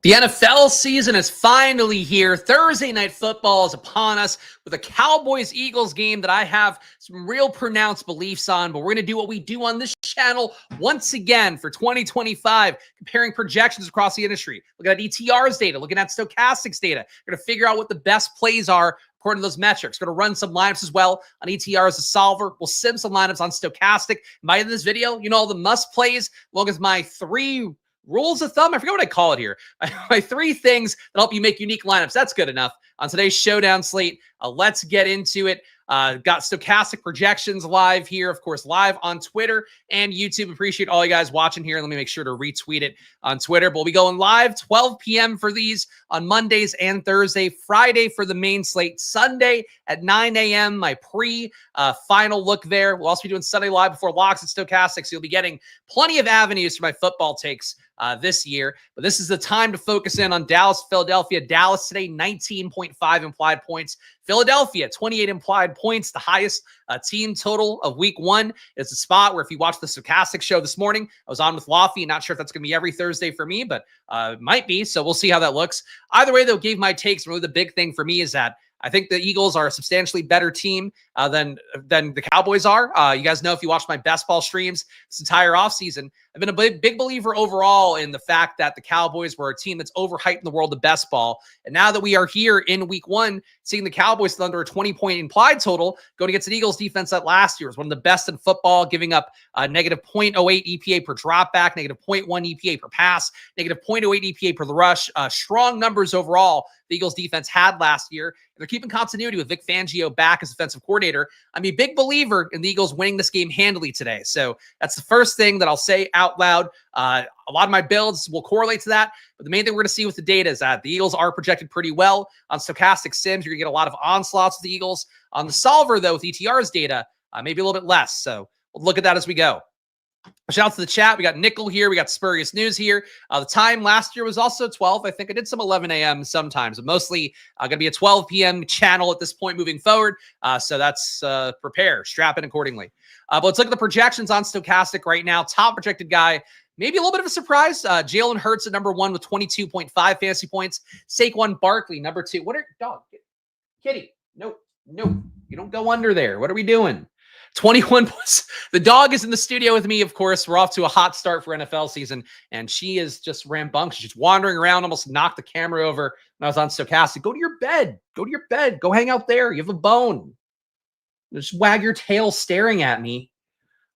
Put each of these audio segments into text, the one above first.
The NFL season is finally here. Thursday Night Football is upon us with a Cowboys-Eagles game that I have some real pronounced beliefs on, but we're going to do what we do on this channel once again for 2025, comparing projections across the industry, looking at ETR's data, looking at Stochastics data. We're going to figure out what the best plays are according to those metrics. Going to run some lineups as well on ETR as a solver. We'll sim some lineups on Stochastic. By the end of this video, you know all the must plays, as long as my three rules of thumb. I forget what I call it here. My three things that help you make unique lineups. That's good enough. On today's showdown slate, let's get into it. Got Stochastic projections live here, of course, live on Twitter and YouTube. Appreciate all you guys watching here. Let me make sure to retweet it on Twitter. But we'll be going live 12 p.m. for these on Mondays and Thursday, Friday for the main slate, Sunday at 9 a.m. My final look there. We'll also be doing Sunday live before locks and Stochastic, so you'll be getting plenty of avenues for my football takes this year. But this is the time to focus in on Dallas, Philadelphia. Dallas today, 19.5 implied points. Philadelphia, 28 implied points, the highest team total of week one. It's a spot where if you watch the Stochastic show this morning, I was on with Lofty. Not sure if that's going to be every Thursday for me, but it might be. So we'll see how that looks. Either way, though, gave my takes. Really the big thing for me is that I think the Eagles are a substantially better team than the Cowboys are. You guys know if you watch my best ball streams this entire offseason, I've been a big believer overall in the fact that the Cowboys were a team that's overhyped in the world of best ball. And now that we are here in week one, seeing the Cowboys under a 20-point implied total, going against an Eagles defense that last year was one of the best in football, giving up negative 0.08 EPA per dropback, negative 0.1 EPA per pass, negative 0.08 EPA per the rush. Strong numbers overall the Eagles defense had last year. They're keeping continuity with Vic Fangio back as defensive coordinator. I'm a big believer in the Eagles winning this game handily today. So that's the first thing that I'll say out loud. A lot of my builds will correlate to that. But the main thing we're going to see with the data is that the Eagles are projected pretty well. On Stochastic Sims, you're going to get a lot of onslaughts with the Eagles. On the solver, though, with ETR's data, maybe a little bit less. So we'll look at that as we go. Shout out to the chat. We got Nickel here. We got Spurious News here. The time last year was also 12. I think I did some 11 a.m. sometimes, but mostly going to be a 12 p.m. channel at this point moving forward. So that's prepare, strap in accordingly. But let's look at the projections on Stochastic right now. Top projected guy, maybe a little bit of a surprise. Jalen Hurts at number one with 22.5 fantasy points. Saquon Barkley, number two. What are, dog, kitty, no, you don't go under there. What are we doing? 21 points. The dog is in the studio with me, of course. We're off to a hot start for NFL season, and she is just rambunctious. She's wandering around, almost knocked the camera over when I was on Stochastic. Go to your bed. Go to your bed. Go hang out there. You have a bone. Just wag your tail staring at me.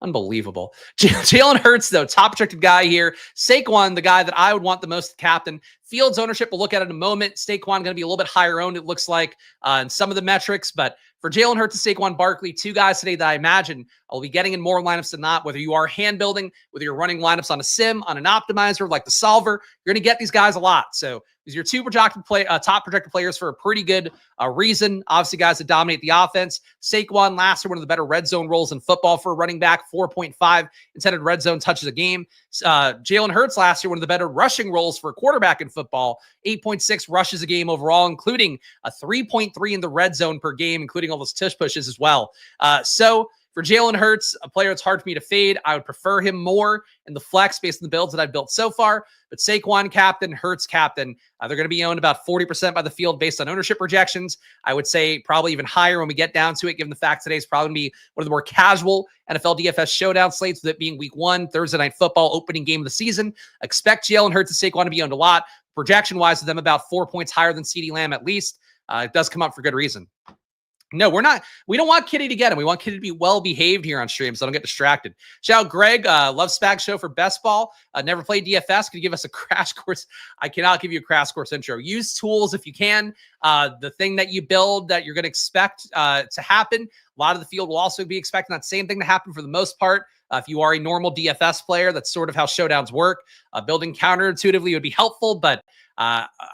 Unbelievable. Jalen Hurts, though, top projected guy here. Saquon, the guy that I would want the most captain. Fields ownership, we'll look at it in a moment. Saquon going to be a little bit higher owned, it looks like, in some of the metrics. But for Jalen Hurts and Saquon Barkley, two guys today that I imagine I'll be getting in more lineups than not, whether you are hand building, whether you're running lineups on a sim, on an optimizer like the solver, you're going to get these guys a lot. So these are your two top projected players for a pretty good reason. Obviously, guys that dominate the offense. Saquon last year, one of the better red zone roles in football for a running back, 4.5 intended red zone touches a game. Jalen Hurts last year, one of the better rushing roles for a quarterback in football, 8.6 rushes a game overall, including a 3.3 in the red zone per game, including all those tush pushes as well. So for Jalen Hurts, a player it's hard for me to fade, I would prefer him more in the flex based on the builds that I've built so far. But Saquon captain, Hurts captain, they're going to be owned about 40% by the field based on ownership projections. I would say probably even higher when we get down to it, given the fact today's probably going to be one of the more casual NFL DFS showdown slates, with it being week one, Thursday Night Football, opening game of the season. Expect Jalen Hurts and Saquon to be owned a lot. Projection-wise, with them about 4 points higher than CeeDee Lamb at least. It does come up for good reason. No, we don't want Kitty to get him. We want Kitty to be well-behaved here on stream, so I don't get distracted. Shout out Greg, love Spags show for best ball. Never played DFS. Can you give us a crash course? I cannot give you a crash course intro. Use tools if you can. The thing that you build that you're going to expect to happen, a lot of the field will also be expecting that same thing to happen for the most part. If you are a normal DFS player, that's sort of how showdowns work. Building counterintuitively would be helpful, but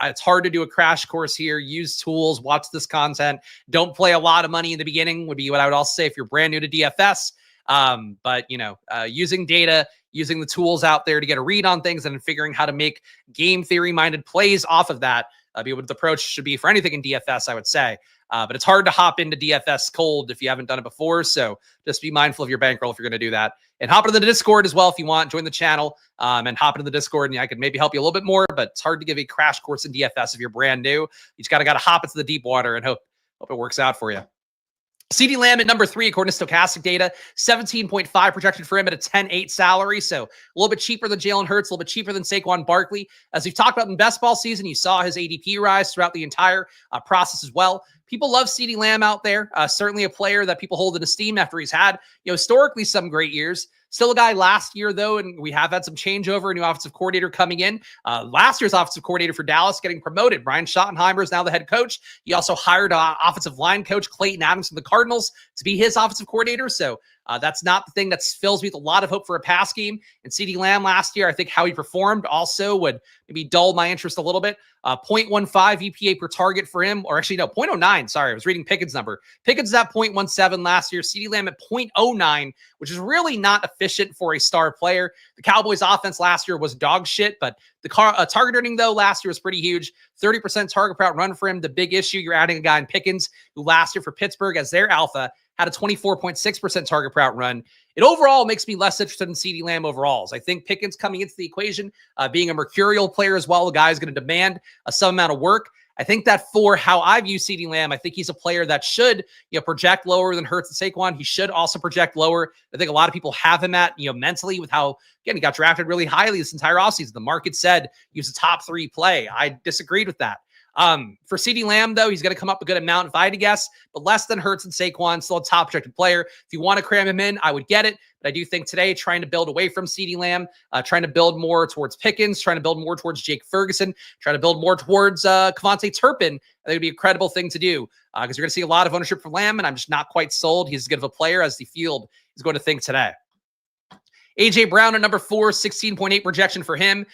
it's hard to do a crash course here. Use tools, watch this content. Don't play a lot of money in the beginning would be what I would also say if you're brand new to DFS. But, using data, using the tools out there to get a read on things and figuring how to make game theory-minded plays off of that, be what the approach should be for anything in DFS, I would say. But it's hard to hop into DFS cold if you haven't done it before. So just be mindful of your bankroll if you're going to do that. And hop into the Discord as well if you want. Join the channel and hop into the Discord, and I could maybe help you a little bit more. But it's hard to give a crash course in DFS if you're brand new. You just got to hop into the deep water and hope it works out for you. CeeDee Lamb at number 3, according to Stochastic data, 17.5 projected for him at a 10.8 salary. So a little bit cheaper than Jalen Hurts, a little bit cheaper than Saquon Barkley. As we've talked about in best ball season, you saw his ADP rise throughout the entire process as well. People love CeeDee Lamb out there. Certainly a player that people hold in esteem after he's had, historically some great years. Still a guy last year, though, and we have had some changeover, a new offensive coordinator coming in. Last year's offensive coordinator for Dallas getting promoted. Brian Schottenheimer is now the head coach. He also hired offensive line coach Clayton Adams from the Cardinals to be his offensive coordinator. So that's not the thing that fills me with a lot of hope for a pass game. And CeeDee Lamb last year, I think how he performed also would maybe dull my interest a little bit. 0.15 EPA per target for him, or actually, no, 0.09. Sorry, I was reading Pickett's number. Pickett's at 0.17 last year. CeeDee Lamb at 0.09, which is really not efficient for a star player. The Cowboys offense last year was dog shit, but the target earning, though, last year was pretty huge. 30% target per out run for him. The big issue, you're adding a guy in Pickens, who last year for Pittsburgh as their alpha had a 24.6% target per out run. It overall makes me less interested in CeeDee Lamb overalls. I think Pickens coming into the equation, being a mercurial player as well, the guy is going to demand some amount of work. I think that for how I view CeeDee Lamb, I think he's a player that should project lower than Hurts and Saquon. He should also project lower. I think a lot of people have him at mentally with how, again, he got drafted really highly this entire offseason. The market said he was a top 3 play. I disagreed with that. For CeeDee Lamb, though, he's going to come up a good amount if I had to guess, but less than Hurts and Saquon, still a top projected player. If you want to cram him in, I would get it. But I do think today, trying to build away from CeeDee Lamb, trying to build more towards Pickens, trying to build more towards Jake Ferguson, trying to build more towards Kevontae Turpin, I think it would be a credible thing to do because you're going to see a lot of ownership for Lamb, and I'm just not quite sold he's as good of a player as the field is going to think today. A.J. Brown at number 4, 16.8 projection for him.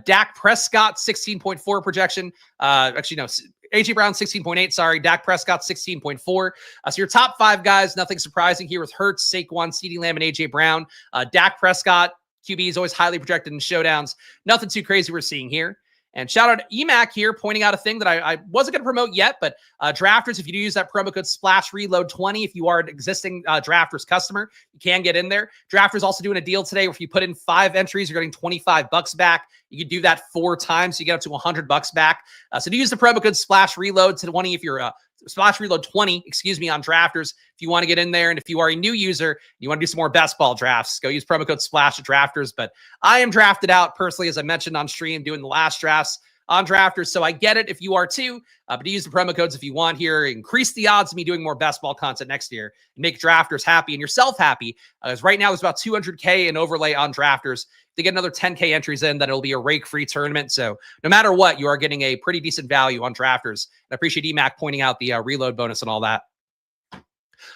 Dak Prescott, 16.4 projection. Actually, no, A.J. Brown, 16.8, sorry. Dak Prescott, 16.4. So your top 5 guys, nothing surprising here with Hurts, Saquon, CeeDee Lamb, and A.J. Brown. Dak Prescott, QB is always highly projected in showdowns. Nothing too crazy we're seeing here. And shout out to EMAC here, pointing out a thing that I wasn't going to promote yet, but drafters, if you do use that promo code SplashReload20, if you are an existing drafters customer, you can get in there. Drafters also doing a deal today where if you put in 5 entries, you're getting $25 back. You can do that 4 times, so you get up to $100 back. So do use the promo code SplashReload20 if you're Splash Reload 20, on drafters. If you want to get in there, and if you are a new user, you want to do some more best ball drafts, go use promo code SPLASH at drafters. But I am drafted out personally, as I mentioned on stream, doing the last drafts on drafters. So I get it if you are too, but use the promo codes if you want here. Increase the odds of me doing more best ball content next year and make drafters happy and yourself happy. Because right now there's about 200K in overlay on drafters. To get another 10K entries in, then it'll be a rake-free tournament. So no matter what, you are getting a pretty decent value on drafters. I appreciate EMAC pointing out the reload bonus and all that.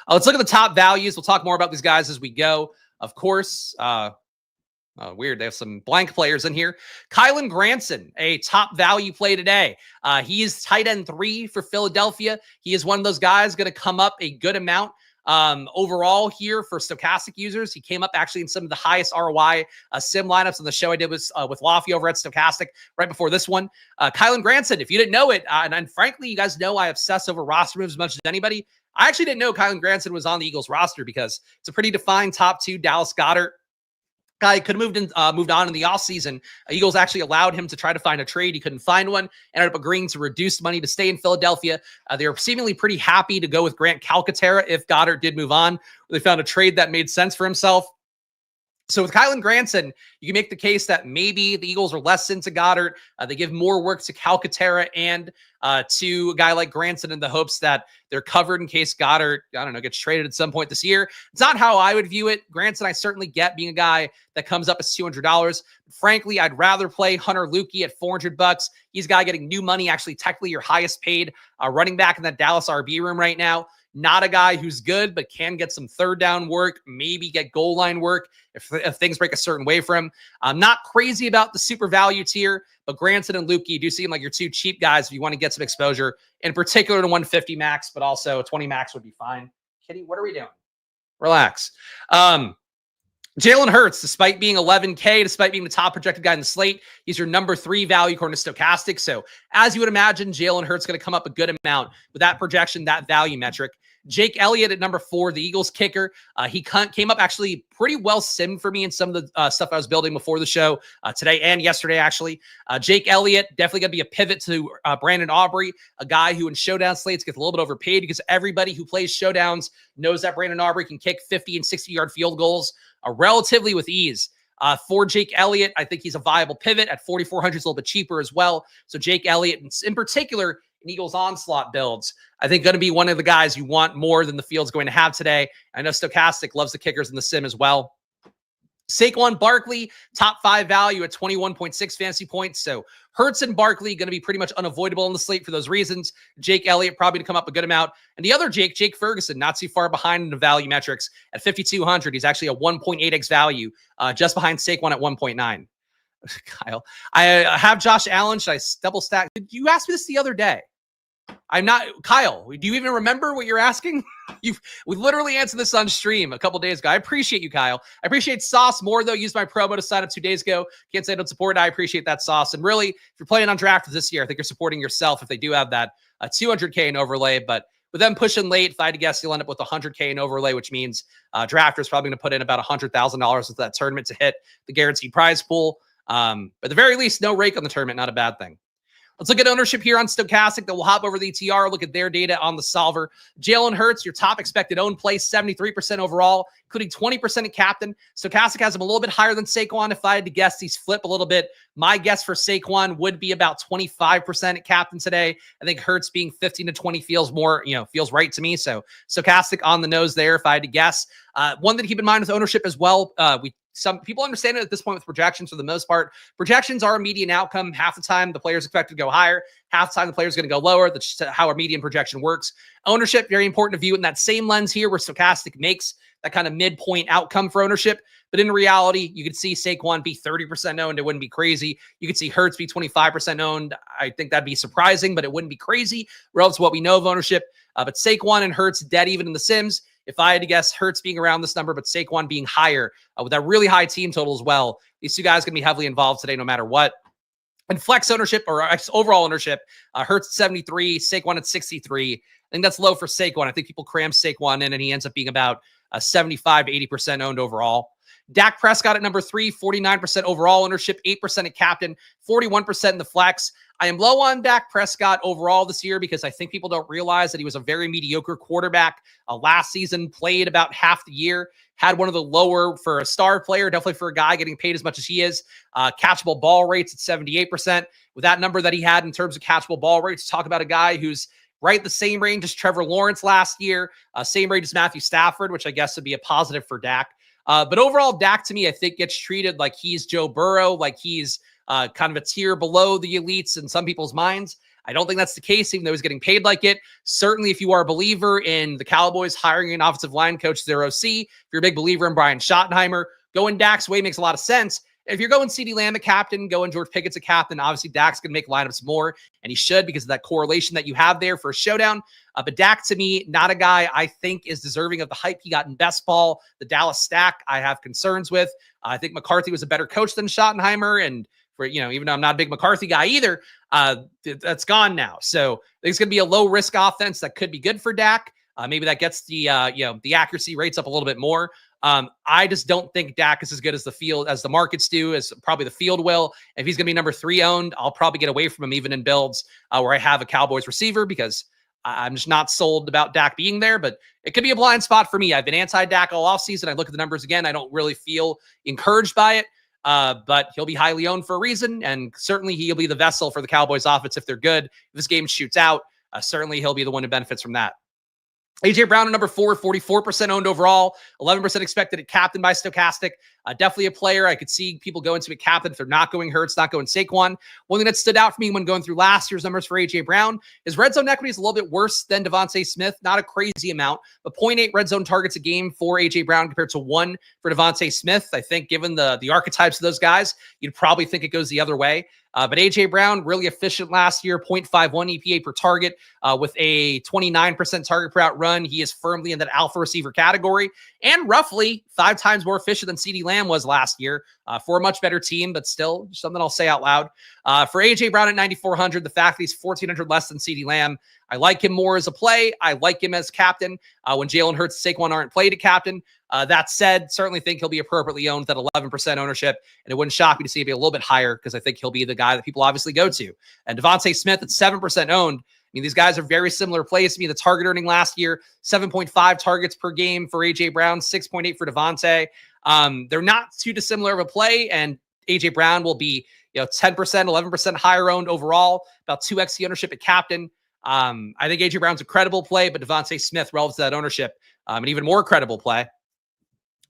Let's look at the top values. We'll talk more about these guys as we go. Of course, weird. They have some blank players in here. Kylen Granson, a top value play today. He is tight end 3 for Philadelphia. He is one of those guys going to come up a good amount. Overall here for stochastic users, he came up actually in some of the highest ROI sim lineups on the show I did with Lofty over at Stochastic right before this one. Kylen Granson, if you didn't know it, and frankly, you guys know I obsess over roster moves as much as anybody. I actually didn't know Kylen Granson was on the Eagles roster because it's a pretty defined top 2 Dallas Goedert guy. Could have moved on in the offseason. Eagles actually allowed him to try to find a trade. He couldn't find one. Ended up agreeing to reduce money to stay in Philadelphia. They were seemingly pretty happy to go with Grant Calcaterra if Goddard did move on. They found a trade that made sense for himself. So with Kylen Granson, you can make the case that maybe the Eagles are less into Goddard. They give more work to Calcaterra and to a guy like Granson in the hopes that they're covered in case Goddard, gets traded at some point this year. It's not how I would view it. Granson, I certainly get being a guy that comes up as $200. Frankly, I'd rather play Hunter Lukey at $400. He's a guy getting new money, actually technically your highest paid running back in that Dallas RB room right now. Not a guy who's good, but can get some third down work, maybe get goal line work if things break a certain way for him. I'm not crazy about the super value tier, but Granson and Lukey do seem like your 2 cheap guys if you want to get some exposure, in particular to 150 max, but also 20 max would be fine. Kitty, what are we doing? Relax. Jalen Hurts, despite being 11K, despite being the top projected guy in the slate, he's your number 3 value according to Stochastic. So as you would imagine, Jalen Hurts going to come up a good amount with that projection, that value metric. Jake Elliott at number 4, the Eagles kicker. He came up actually pretty well simmed for me in some of the stuff I was building before the show today and yesterday, actually. Jake Elliott, definitely going to be a pivot to Brandon Aubrey, a guy who in showdown slates gets a little bit overpaid because everybody who plays showdowns knows that Brandon Aubrey can kick 50 and 60-yard field goals relatively with ease. For Jake Elliott, I think he's a viable pivot at 4,400. It's a little bit cheaper as well. So Jake Elliott, in particular, in Eagles onslaught builds, I think going to be one of the guys you want more than the field's going to have today. I know Stochastic loves the kickers in the sim as well. Saquon Barkley, top 5 value at 21.6 fantasy points. So Hurts and Barkley going to be pretty much unavoidable on the slate for those reasons. Jake Elliott probably to come up a good amount. And the other Jake Ferguson, not too far behind in the value metrics at 5,200. He's actually a 1.8x value, just behind Saquon at 1.9. Kyle, I have Josh Allen. Should I double stack? You asked me this the other day. I'm not, Kyle, do you even remember what you're asking? We literally answered this on stream a couple days ago. I appreciate you, Kyle. I appreciate Sauce more, though. Used my promo to sign up 2 days ago. Can't say I don't support it. I appreciate that, Sauce. And really, if you're playing on draft this year, I think you're supporting yourself if they do have that 200K in overlay. But with them pushing late, if I had to guess, you'll end up with 100K in overlay, which means drafter's probably going to put in about $100,000 into that tournament to hit the guaranteed prize pool. But at the very least, no rake on the tournament, not a bad thing. Let's look at ownership here on Stochastic. Then we'll hop over the ETR, look at their data on the solver. Jalen Hurts, your top expected owned play, 73% overall, including 20% at captain. Stochastic has him a little bit higher than Saquon. If I had to guess, these flip a little bit. My guess for Saquon would be about 25% at captain today. I think Hurts being 15 to 20 feels more, feels right to me. So Stochastic on the nose there, if I had to guess. One thing to keep in mind with ownership as well, some people understand it at this point with projections for the most part. Projections are a median outcome. Half the time, the player's expected to go higher. Half the time, the player's going to go lower. That's just how our median projection works. Ownership, very important to view in that same lens here where Stochastic makes that kind of midpoint outcome for ownership. But in reality, you could see Saquon be 30% owned. It wouldn't be crazy. You could see Hurts be 25% owned. I think that'd be surprising, but it wouldn't be crazy relative to what we know of ownership. But Saquon and Hurts dead even in the sims. If I had to guess, Hurts being around this number, but Saquon being higher with that really high team total as well. These two guys going to be heavily involved today no matter what. And flex ownership or overall ownership, Hurts at 73, Saquon at 63. I think that's low for Saquon. I think people cram Saquon in and he ends up being about 75 to 80% owned overall. Dak Prescott at number 3, 49% overall ownership, 8% at captain, 41% in the flex. I am low on Dak Prescott overall this year because I think people don't realize that he was a very mediocre quarterback last season, played about half the year, had one of the lower for a star player, definitely for a guy getting paid as much as he is. Catchable ball rates at 78%. With that number that he had in terms of catchable ball rates, talk about a guy who's right the same range as Trevor Lawrence last year, same range as Matthew Stafford, which I guess would be a positive for Dak. But overall, Dak to me, I think gets treated like he's Joe Burrow, like he's kind of a tier below the elites in some people's minds. I don't think that's the case, even though he's getting paid like it. Certainly, if you are a believer in the Cowboys hiring an offensive line coach, their OC, if you're a big believer in Brian Schottenheimer, going Dak's way makes a lot of sense. If you're going CeeDee Lamb at captain, going George Pickett's a captain, obviously Dak's going to make lineups more, and he should because of that correlation that you have there for a showdown. But Dak, to me, not a guy I think is deserving of the hype he got in best ball. The Dallas stack, I have concerns with. I think McCarthy was a better coach than Schottenheimer, and for even though I'm not a big McCarthy guy either, that's gone now. So I think it's going to be a low risk offense that could be good for Dak. Maybe that gets the the accuracy rates up a little bit more. I just don't think Dak is as good as the field, as the markets do, as probably the field will. If he's going to be number 3 owned, I'll probably get away from him even in builds where I have a Cowboys receiver because I'm just not sold about Dak being there, but it could be a blind spot for me. I've been anti-Dak all offseason. I look at the numbers again. I don't really feel encouraged by it, but he'll be highly owned for a reason, and certainly he'll be the vessel for the Cowboys offense if they're good. If this game shoots out, certainly he'll be the one who benefits from that. A.J. Brown at number 4, 44% owned overall, 11% expected at captain by Stochastic. Definitely a player I could see people go into a captain if they're not going Hurts, not going Saquon. One thing that stood out for me when going through last year's numbers for A.J. Brown is red zone equity is a little bit worse than Devontae Smith. Not a crazy amount, but 0.8 red zone targets a game for A.J. Brown compared to 1 for Devontae Smith. I think given the archetypes of those guys, you'd probably think it goes the other way. But A.J. Brown, really efficient last year, 0.51 EPA per target with a 29% target per out run. He is firmly in that alpha receiver category and roughly 5 times more efficient than CeeDee Lamb was last year for a much better team, but still something I'll say out loud. For A.J. Brown at 9,400, the fact that he's 1,400 less than CeeDee Lamb, I like him more as a play. I like him as captain when Jalen Hurts and Saquon aren't played at captain. That said, certainly think he'll be appropriately owned at 11% ownership, and it wouldn't shock me to see it be a little bit higher because I think he'll be the guy that people obviously go to. And Devontae Smith at 7% owned. I mean, these guys are very similar plays to me. The target earning last year, 7.5 targets per game for A.J. Brown, 6.8 for Devontae. They're not too dissimilar of a play, and A.J. Brown will be 10%, 11% higher owned overall, about 2x the ownership at captain. I think A.J. Brown's a credible play, but Devontae Smith relative to that ownership, an even more credible play.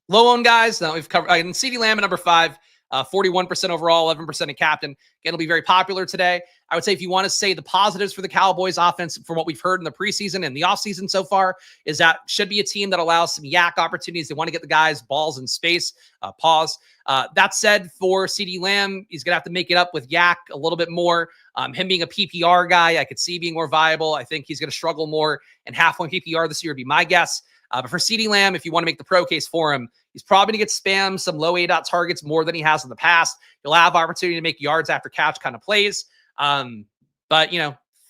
Low-owned guys, now we've covered CeeDee Lamb at number 5, 41% overall, 11% in captain. Again, it'll be very popular today. I would say if you want to say the positives for the Cowboys offense from what we've heard in the preseason and the offseason so far is that should be a team that allows some yak opportunities. They want to get the guys balls in space. That said, for CeeDee Lamb, he's going to have to make it up with yak a little bit more. Him being a PPR guy, I could see being more viable. I think he's going to struggle more in half-point PPR this year would be my guess. But for CeeDee Lamb, if you want to make the pro case for him, he's probably going to get spammed some low A-dot targets more than he has in the past. He'll have opportunity to make yards after catch kind of plays. But,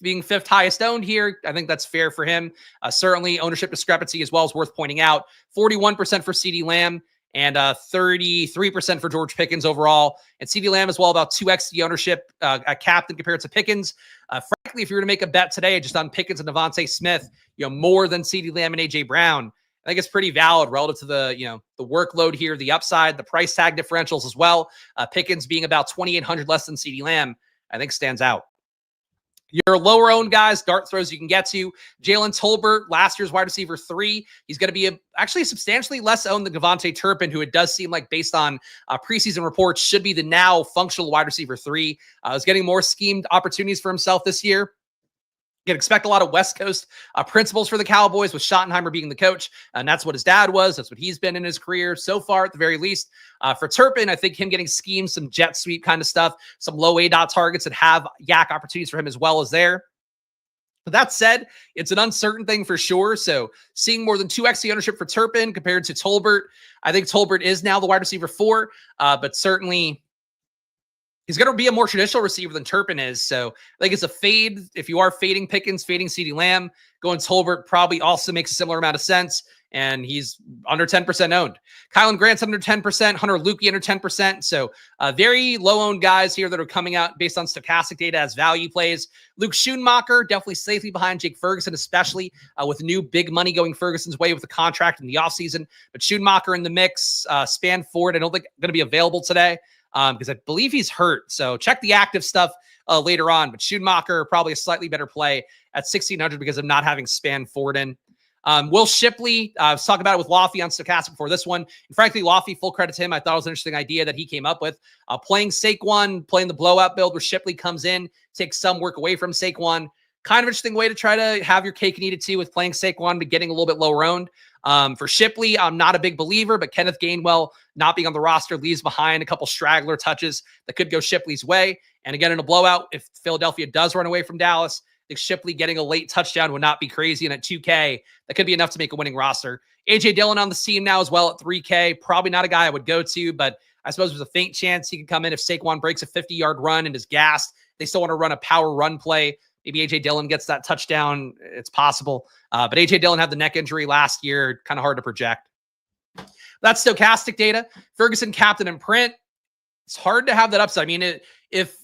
being 5th highest owned here, I think that's fair for him. Certainly ownership discrepancy as well is worth pointing out. 41% for CeeDee Lamb and 33% for George Pickens overall. And CeeDee Lamb as well, about 2x the ownership at captain compared to Pickens. Frankly, if you were to make a bet today just on Pickens and Devontae Smith, more than CeeDee Lamb and A.J. Brown, I think it's pretty valid relative to the, the workload here, the upside, the price tag differentials as well. Pickens being about 2,800 less than CeeDee Lamb, I think stands out. Your lower owned guys, dart throws you can get to. Jalen Tolbert, last year's wide receiver 3. He's going to be actually substantially less owned than Devontae Turpin, who it does seem like based on preseason reports should be the now functional wide receiver 3. Is getting more schemed opportunities for himself this year. You can expect a lot of West Coast principles for the Cowboys with Schottenheimer being the coach. And that's what his dad was. That's what he's been in his career so far at the very least. For Turpin, I think him getting schemed, some jet sweep kind of stuff, some low A-dot targets that have yak opportunities for him as well as there. But that said, it's an uncertain thing for sure. So seeing more than 2x the ownership for Turpin compared to Tolbert, I think Tolbert is now the wide receiver 4, but certainly he's going to be a more traditional receiver than Turpin is. So I think it's a fade. If you are fading Pickens, fading CeeDee Lamb, going Tolbert probably also makes a similar amount of sense. And he's under 10% owned. Kylan Grant's under 10%, Hunter Lukey under 10%. So very low-owned guys here that are coming out based on stochastic data as value plays. Luke Schoonmaker, definitely safely behind Jake Ferguson, especially with new big money going Ferguson's way with the contract in the offseason. But Schoonmaker in the mix, Span Ford, I don't think going to be available today because I believe he's hurt. So check the active stuff later on. But Schoonmaker, probably a slightly better play at 1,600 because of not having Span Ford in. Will Shipley, I was talking about it with Laffy on Stochastic before this one. And frankly, Laffy, full credit to him. I thought it was an interesting idea that he came up with. Playing Saquon, playing the blowout build where Shipley comes in, takes some work away from Saquon. Kind of interesting way to try to have your cake and eat it too with playing Saquon, but getting a little bit lower owned. For Shipley, I'm not a big believer, but Kenneth Gainwell not being on the roster leaves behind a couple straggler touches that could go Shipley's way. And again, in a blowout, if Philadelphia does run away from Dallas, I think Shipley getting a late touchdown would not be crazy. And at 2K, that could be enough to make a winning roster. A.J. Dillon on the team now as well at 3K. Probably not a guy I would go to, but I suppose there's a faint chance he could come in if Saquon breaks a 50-yard run and is gassed. They still want to run a power run play. Maybe A.J. Dillon gets that touchdown. It's possible. But A.J. Dillon had the neck injury last year. Kind of hard to project. That's stochastic data. Ferguson, captain, and print. It's hard to have that upside. I mean, if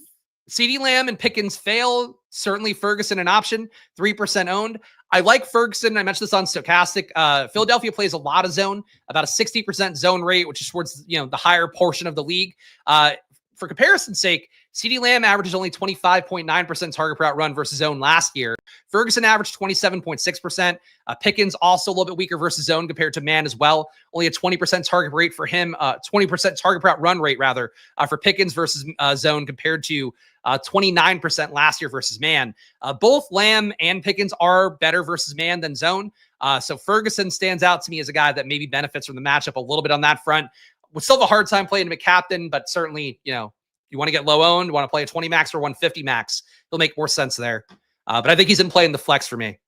CeeDee Lamb and Pickens fail, certainly Ferguson an option, 3% owned. I like Ferguson. I mentioned this on Stochastic. Philadelphia plays a lot of zone, about a 60% zone rate, which is towards the higher portion of the league. For comparison's sake, CeeDee Lamb averages only 25.9% target per route run versus zone last year. Ferguson averaged 27.6%. Pickens also a little bit weaker versus zone compared to man as well. Only a 20% target rate for him, 20% target per route run rate rather for Pickens versus zone compared to 29% last year versus man. Both Lamb and Pickens are better versus man than zone. So Ferguson stands out to me as a guy that maybe benefits from the matchup a little bit on that front. Would still have a hard time playing him at captain, but certainly, you want to get low owned, want to play a 20 max or 150 max, it'll make more sense there. But I think he's in play in the flex for me.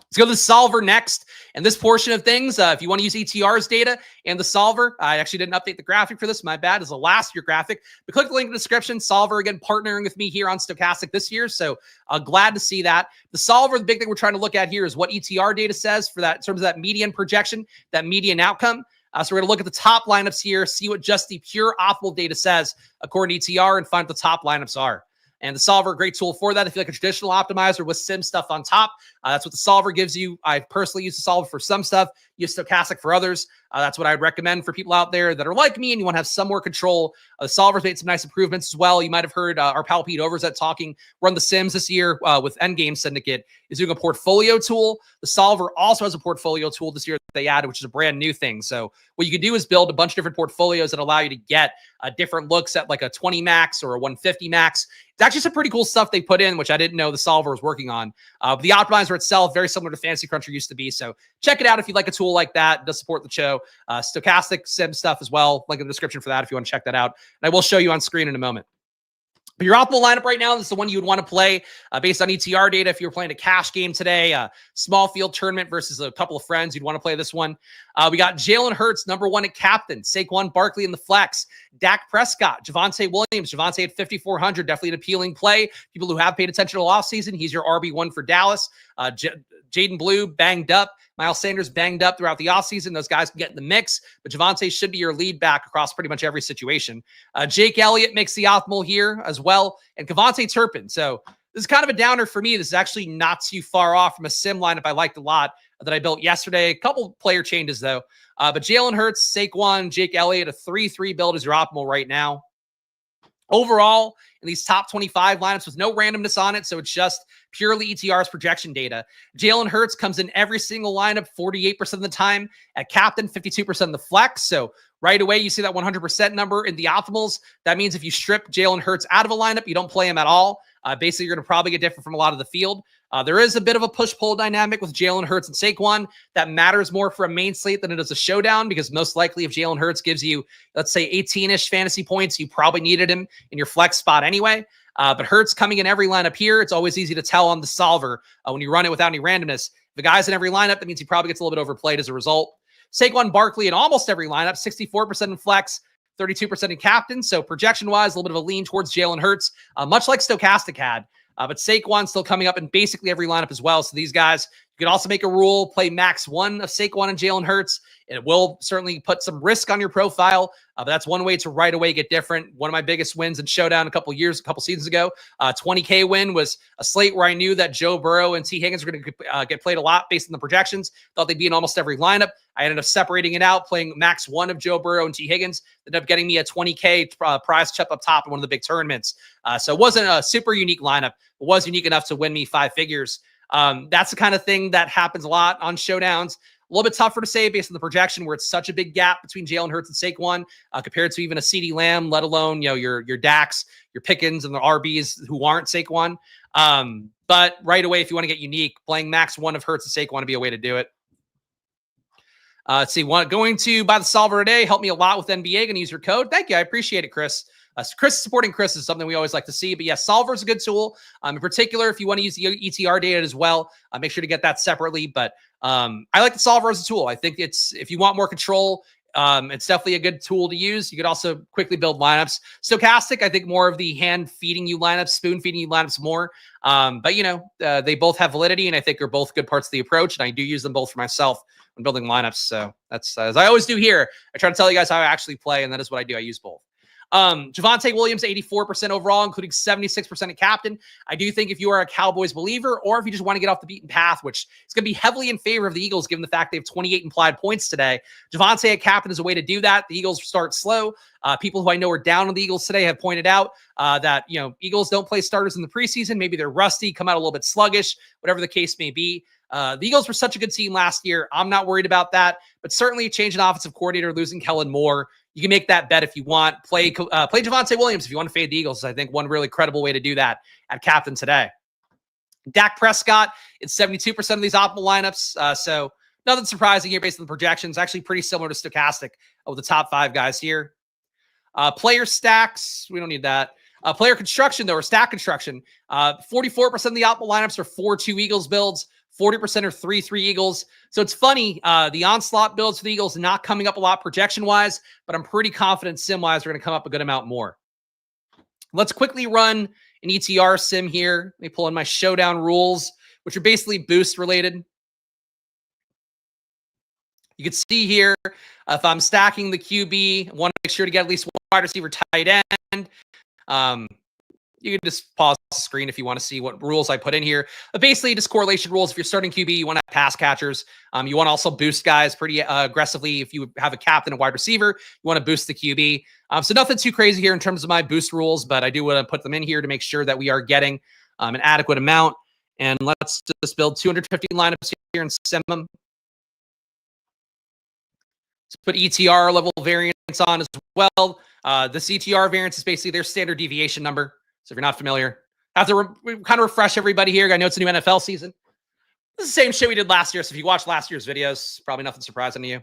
Let's go to the solver next. And this portion of things, if you want to use ETR's data and the solver, I actually didn't update the graphic for this. My bad. It's a last year graphic. But click the link in the description. Solver, again, partnering with me here on Stochastic this year. So glad to see that. The solver, the big thing we're trying to look at here is what ETR data says for that in terms of that median projection, that median outcome. So we're going to look at the top lineups here, see what just the pure optimal data says according to ETR, and find what the top lineups are. And the solver, a great tool for that. If you like a traditional optimizer with sim stuff on top, that's what the solver gives you. I personally use the solver for some stuff, use Stochastic for others. That's what I'd recommend for people out there that are like me and you want to have some more control. The solver's made some nice improvements as well. You might have heard our pal Pete Overzet talking, run the sims this year with Endgame Syndicate, is doing a portfolio tool. The solver also has a portfolio tool this year that they added, which is a brand new thing. So what you can do is build a bunch of different portfolios that allow you to get different looks at like a 20 max or a 150 max. It's actually some pretty cool stuff they put in, which I didn't know the solver was working on. The optimizer itself, very similar to Fantasy Cruncher used to be. So check it out if you'd like a tool like that. It does support the show. Stochastic sim stuff as well. Link in the description for that if you want to check that out. And I will show you on screen in a moment. But your optimal lineup right now, this is the one you would want to play based on ETR data. If you were playing a cash game today, a small field tournament versus a couple of friends, you'd want to play this one. We got Jalen Hurts, number one at captain. Saquon Barkley in the flex. Dak Prescott, Javonte Williams. Javonte at 5,400, definitely an appealing play. People who have paid attention to the offseason, he's your RB1 for Dallas. Jaden Blue banged up. Miles Sanders banged up throughout the offseason. Those guys can get in the mix, but Javonte should be your lead back across pretty much every situation. Jake Elliott makes the optimal here as well, and Kevontae Turpin. So this is kind of a downer for me. This is actually not too far off from a sim lineup I liked a lot that I built yesterday. A couple player changes, though. But Jalen Hurts, Saquon, Jake Elliott, a 3-3 build is your optimal right now. Overall, in these top 25 lineups with no randomness on it, so it's just purely ETR's projection data. Jalen Hurts comes in every single lineup 48% of the time at captain, 52% of the flex. So right away, you see that 100% number in the optimals. That means if you strip Jalen Hurts out of a lineup, you don't play him at all. Basically, you're going to probably get different from a lot of the field. There is a bit of a push-pull dynamic with Jalen Hurts and Saquon that matters more for a main slate than it does a showdown, because most likely if Jalen Hurts gives you, let's say, 18-ish fantasy points, you probably needed him in your flex spot anyway. But Hurts coming in every lineup here, it's always easy to tell on the solver when you run it without any randomness. If the guy's in every lineup, that means he probably gets a little bit overplayed as a result. Saquon Barkley in almost every lineup, 64% in flex, 32% in captain. So projection-wise, a little bit of a lean towards Jalen Hurts, much like Stochastic had. But Saquon still coming up in basically every lineup as well. So these guys, you could also make a rule, play max one of Saquon and Jalen Hurts. It will certainly put some risk on your profile, but that's one way to right away get different. One of my biggest wins in Showdown a couple seasons ago, 20K win was a slate where I knew that Joe Burrow and T. Higgins were going to get played a lot based on the projections. Thought they'd be in almost every lineup. I ended up separating it out, playing max one of Joe Burrow and T. Higgins. Ended up getting me a 20K prize chip up top in one of the big tournaments. So it wasn't a super unique lineup. It was unique enough to win me 5 figures. That's the kind of thing that happens a lot on Showdowns. A little bit tougher to say based on the projection where it's such a big gap between Jalen Hurts and Saquon compared to even a CeeDee Lamb, let alone, your Daks, your Pickens, and the RBs who aren't Saquon. But right away, if you want to get unique, playing max one of Hurts and Saquon would be a way to do it. Let's see, going to buy the solver today. Help me a lot with NBA. Going to use your code. Thank you. I appreciate it, Chris. Chris supporting Chris is something we always like to see. But yes, solver is a good tool. In particular, if you want to use the ETR data as well, make sure to get that separately. But I like the solver as a tool. I think if you want more control, it's definitely a good tool to use. You could also quickly build lineups. Stochastic, I think more of the hand feeding you lineups, spoon feeding you lineups more. But they both have validity, and I think are both good parts of the approach. And I do use them both for myself when building lineups. So that's, as I always do here, I try to tell you guys how I actually play, and that is what I do. I use both. Javonte Williams, 84% overall, including 76% at captain. I do think if you are a Cowboys believer, or if you just want to get off the beaten path, which is going to be heavily in favor of the Eagles, given the fact they have 28 implied points today, Javonte at captain is a way to do that. The Eagles start slow. People who I know are down on the Eagles today have pointed out that, Eagles don't play starters in the preseason. Maybe they're rusty, come out a little bit sluggish, whatever the case may be. The Eagles were such a good team last year. I'm not worried about that, but certainly change an offensive coordinator, losing Kellen Moore. You can make that bet if you want. Play Javonte Williams if you want to fade the Eagles. I think one really credible way to do that at captain today. Dak Prescott, it's 72% of these optimal lineups. So nothing surprising here based on the projections. Actually pretty similar to Stochastic with the top 5 guys here. Player stacks, we don't need that. Player construction, though, or stack construction. 44% of the optimal lineups are 4-2 Eagles builds. 40% are 3-3 Eagles. So it's funny, the onslaught builds for the Eagles not coming up a lot projection-wise, but I'm pretty confident sim-wise are going to come up a good amount more. Let's quickly run an ETR sim here. Let me pull in my showdown rules, which are basically boost related. You can see here, if I'm stacking the QB, I want to make sure to get at least one wide receiver tight end. You can just pause the screen if you want to see what rules I put in here. But basically, just correlation rules. If you're starting QB, you want to have pass catchers. You want to also boost guys pretty aggressively. If you have a captain and wide receiver, you want to boost the QB. So nothing too crazy here in terms of my boost rules, but I do want to put them in here to make sure that we are getting an adequate amount. And let's just build 250 lineups here and sim them. Let's put ETR level variance on as well. This ETR variance is basically their standard deviation number. So if you're not familiar, I have to kind of refresh everybody here. I know it's a new NFL season. This is the same shit we did last year. So if you watched last year's videos, probably nothing surprising to you.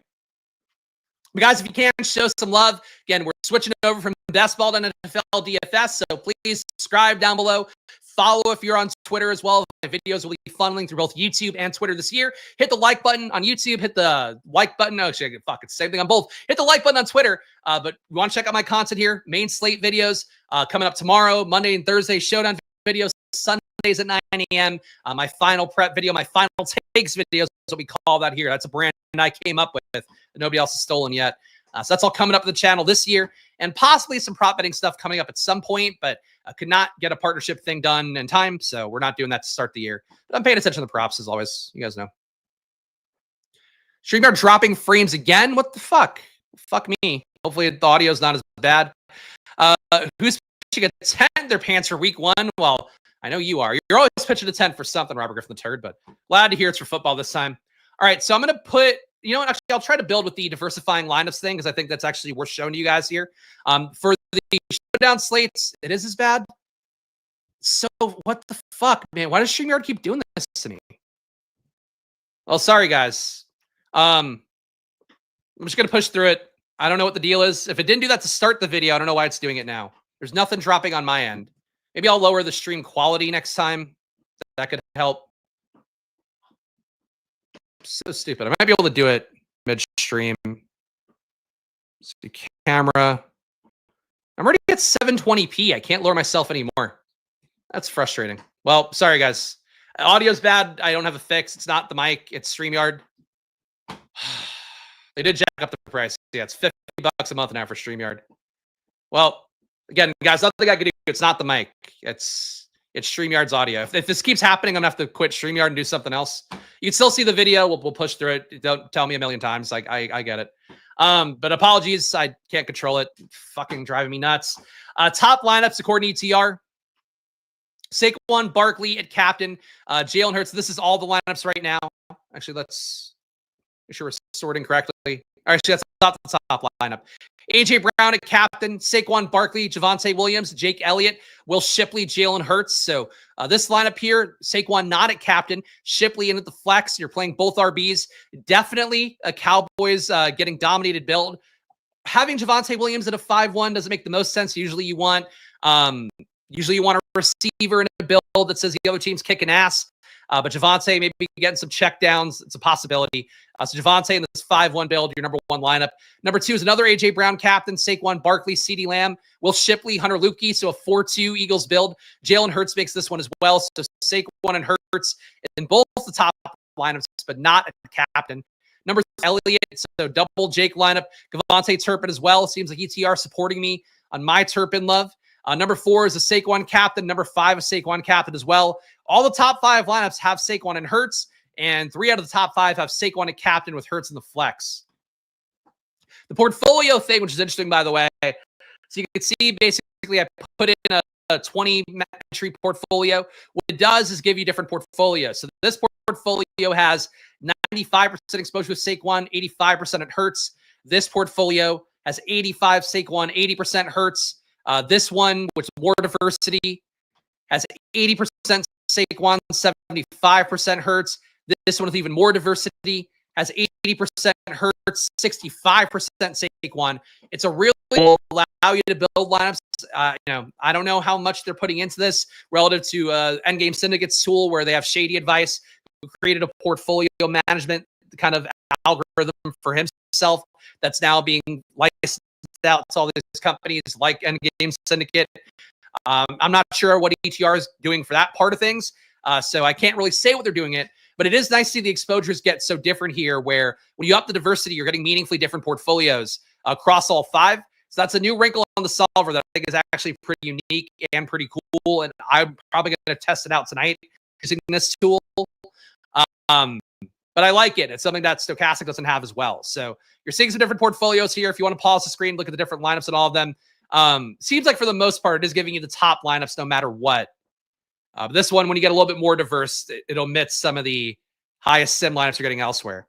But guys, if you can, show some love. Again, we're switching over from best ball to NFL DFS. So please subscribe down below. Follow if you're on Twitter as well. My videos will be funneling through both YouTube and Twitter this year. Hit the like button on YouTube. Hit the like button. Oh, shit, fuck, it's the same thing on both. Hit the like button on Twitter. But you want to check out my content here. Main slate videos coming up tomorrow, Monday and Thursday. Showdown videos, Sundays at 9 a.m. My final prep video, my final takes videos, is what we call that here. That's a brand I came up with that nobody else has stolen yet. So that's all coming up to the channel this year, and possibly some prop betting stuff coming up at some point, but I could not get a partnership thing done in time, so we're not doing that to start the year. But I'm paying attention to the props as always. You guys know. StreamYard dropping frames again? What the fuck? Fuck me. Hopefully the audio is not as bad. Who's pitching a 10? Their pants for week 1? Well, I know you are. You're always pitching a 10 for something, Robert Griffin III, but glad to hear it's for football this time. All right, so I'm going to put, you know what, actually, I'll try to build with the diversifying lineups thing because I think that's actually worth showing to you guys here. For the showdown slates, it is as bad. So what the fuck, man? Why does StreamYard keep doing this to me? Well, sorry, guys. I'm just going to push through it. I don't know what the deal is. If it didn't do that to start the video, I don't know why it's doing it now. There's nothing dropping on my end. Maybe I'll lower the stream quality next time. That could help. So stupid. I might be able to do it midstream. See camera. I'm already at 720p. I can't lower myself anymore. That's frustrating. Well, sorry, guys. Audio's bad. I don't have a fix. It's not the mic. It's StreamYard. They did jack up the price. Yeah, it's $50 a month now for StreamYard. Well, again, guys, nothing I can do. It's not the mic. It's StreamYard's audio. If this keeps happening, I'm going to have to quit StreamYard and do something else. You can still see the video. We'll push through it. Don't tell me a million times. Like, I get it. But apologies. I can't control it. Fucking driving me nuts. Top lineups according to ETR. Saquon Barkley at captain. Jalen Hurts. This is all the lineups right now. Actually, let's make sure we're sorting correctly. All right, that's not the top lineup. A.J. Brown at captain, Saquon Barkley, Javonte Williams, Jake Elliott, Will Shipley, Jalen Hurts. So this lineup here, Saquon not at captain, Shipley in at the flex. You're playing both RBs. Definitely a Cowboys getting dominated build. Having Javonte Williams at a 5-1 doesn't make the most sense. Usually you want a receiver in a build that says the other team's kicking ass. But Javonte maybe getting some checkdowns. It's a possibility. So Javonte in this 5-1 build, your number 1 lineup. Number 2 is another A.J. Brown captain, Saquon Barkley, CeeDee Lamb, Will Shipley, Hunter Lukey. So a 4-2 Eagles build. Jalen Hurts makes this one as well. So Saquon and Hurts in both the top lineups, but not a captain. Number 3, Elliott. So double Jake lineup. Devontae Turpin as well. Seems like ETR supporting me on my Turpin love. Number 4 is a Saquon captain. Number 5 is Saquon captain as well. All the top 5 lineups have Saquon and Hurts, and 3 out of the top 5 have Saquon and captain with Hurts in the flex. The portfolio thing, which is interesting, by the way. So you can see, basically, I put in a 20 entry portfolio. What it does is give you different portfolios. So this portfolio has 95% exposure with Saquon, 85% at Hurts. This portfolio has 85 Saquon, 80% Hurts. This one, which is more diversity, has 80% Saquon, 75% Hurts. This one with even more diversity has 80% Hurts, 65% Saquon. It's a really allow you to build lineups. I don't know how much they're putting into this relative to Endgame Syndicate's tool where they have shady advice. created a portfolio management kind of algorithm for himself that's now being licensed out to all these companies like Endgame Syndicate. I'm not sure what ETR is doing for that part of things, so I can't really say what they're doing it, but it is nice to see the exposures get so different here, where when you up the diversity, you're getting meaningfully different portfolios across all 5. So that's a new wrinkle on the solver that I think is actually pretty unique and pretty cool, and I'm probably going to test it out tonight using this tool. But I like it. It's something that Stochastic doesn't have as well. So you're seeing some different portfolios here. If you want to pause the screen, look at the different lineups and all of them. Seems like for the most part, it is giving you the top lineups no matter what. This one, when you get a little bit more diverse, it omits some of the highest sim lineups you're getting elsewhere.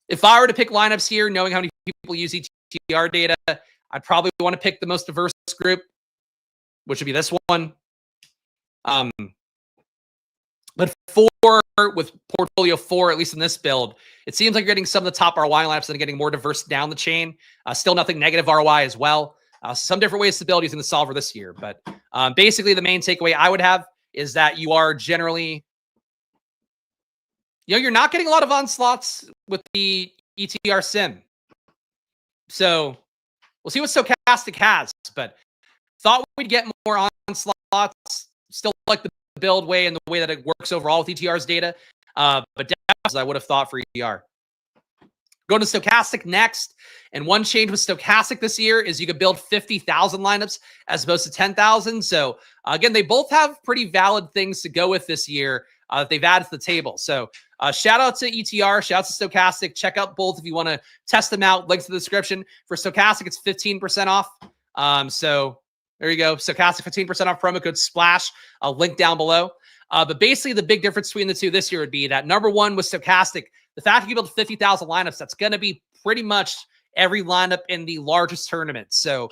If I were to pick lineups here, knowing how many people use ETR data, I'd probably want to pick the most diverse group, which would be this one. But with portfolio 4, at least in this build, it seems like you're getting some of the top ROI lineups and getting more diverse down the chain. Still nothing negative ROI as well. Some different ways to build using the solver this year. But basically, the main takeaway I would have is that you are generally, you're not getting a lot of onslaughts with the ETR sim. So we'll see what Stochastic has. But thought we'd get more onslaughts. Still like the build way and the way that it works overall with ETR's data. But definitely I would have thought for ETR. Go to Stochastic next. And one change with Stochastic this year is you could build 50,000 lineups as opposed to 10,000. So again, they both have pretty valid things to go with this year that they've added to the table. So shout out to ETR, shout out to Stochastic. Check out both if you want to test them out. Links in the description. For Stochastic, it's 15% off. So there you go. Stochastic 15% off, promo code SPLASH. I'll link down below. But basically, the big difference between the two this year would be that number one with Stochastic, the fact that you build 50,000 lineups, that's going to be pretty much every lineup in the largest tournament. So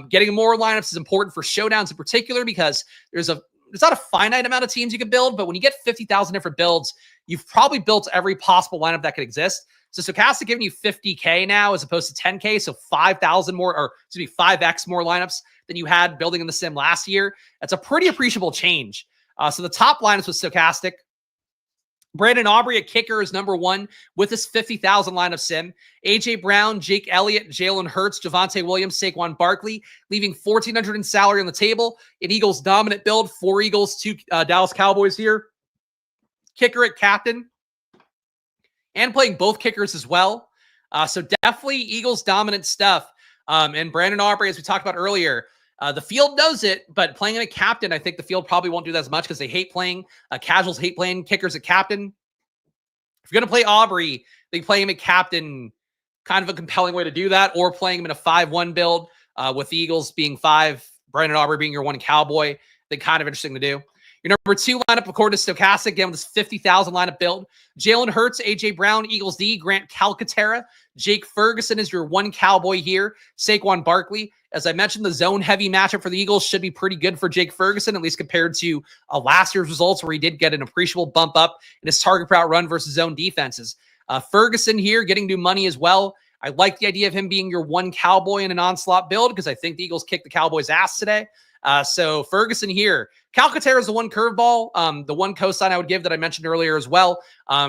getting more lineups is important for showdowns in particular because there's not a finite amount of teams you can build, but when you get 50,000 different builds, you've probably built every possible lineup that could exist. So Stochastic giving you 50K now as opposed to 10K, so 5,000 more, or excuse me, 5x more lineups than you had building in the sim last year. That's a pretty appreciable change. So the top lineups with Stochastic, Brandon Aubrey at kicker is number 1 with his 50,000 lineup sim. AJ Brown, Jake Elliott, Jalen Hurts, Javonte Williams, Saquon Barkley, leaving $1,400 in salary on the table. An Eagles dominant build, 4 Eagles, 2 Dallas Cowboys here. Kicker at captain, and playing both kickers as well. So definitely Eagles dominant stuff. And Brandon Aubrey, as we talked about earlier, the field knows it, but playing him at captain, I think the field probably won't do that as much because they hate playing, casuals hate playing kickers at captain. If you're going to play Aubrey, they play him at captain, kind of a compelling way to do that, or playing him in a 5-1 build with the Eagles being 5, Brandon Aubrey being your 1 Cowboy. I think kind of interesting to do. Your number 2 lineup, according to Stochastic, again, with this 50,000 lineup build. Jalen Hurts, AJ Brown, Eagles D, Grant Calcaterra. Jake Ferguson is your 1 Cowboy here. Saquon Barkley. As I mentioned, the zone-heavy matchup for the Eagles should be pretty good for Jake Ferguson, at least compared to last year's results where he did get an appreciable bump up in his target route run versus zone defenses. Ferguson here getting new money as well. I like the idea of him being your 1 Cowboy in an onslaught build because I think the Eagles kicked the Cowboys' ass today. So Ferguson here. Calcaterra is the 1 curveball, the 1 cosign I would give that I mentioned earlier as well.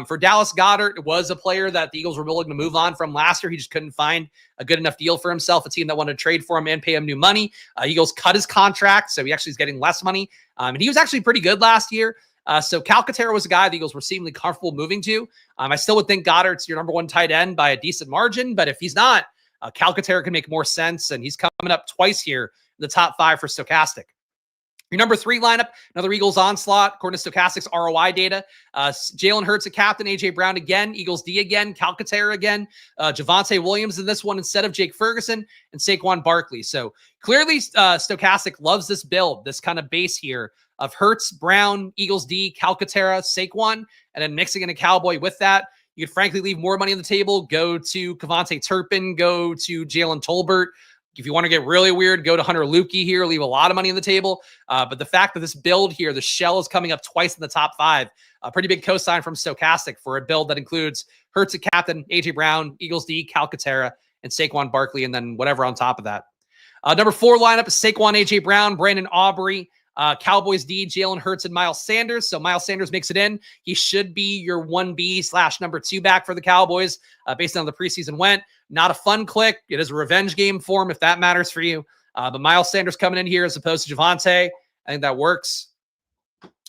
For Dallas Goedert, it was a player that the Eagles were willing to move on from last year. He just couldn't find a good enough deal for himself, a team that wanted to trade for him and pay him new money. Eagles cut his contract, so he actually is getting less money. And he was actually pretty good last year. So Calcaterra was a guy the Eagles were seemingly comfortable moving to. I still would think Goddard's your number 1 tight end by a decent margin, but if he's not, Calcaterra can make more sense, and he's coming up twice here in the top 5 for Stochastic. Your number 3 lineup, another Eagles onslaught, according to Stochastic's ROI data. Jalen Hurts at captain, AJ Brown again, Eagles D again, Calcaterra again, Javonte Williams in this one instead of Jake Ferguson, and Saquon Barkley. So clearly Stochastic loves this build, this kind of base here of Hurts, Brown, Eagles D, Calcaterra, Saquon, and then mixing in a Cowboy with that. You could frankly leave more money on the table, go to Kevontae Turpin, go to Jalen Tolbert. If you want to get really weird, go to Hunter Lukey here, leave a lot of money on the table. But the fact that this build here, the shell is coming up twice in the top 5, a pretty big cosign from Stochastic for a build that includes Hurts at captain, AJ Brown, Eagles D, Calcaterra, and Saquon Barkley, and then whatever on top of that. Number 4 lineup is Saquon, AJ Brown, Brandon Aubrey, Cowboys D, Jalen Hurts and Miles Sanders. So Miles Sanders makes it in. He should be your 1B/number 2 back for the Cowboys based on how the preseason went. Not a fun click. It is a revenge game for him if that matters for you. But Miles Sanders coming in here as opposed to Javonte. I think that works.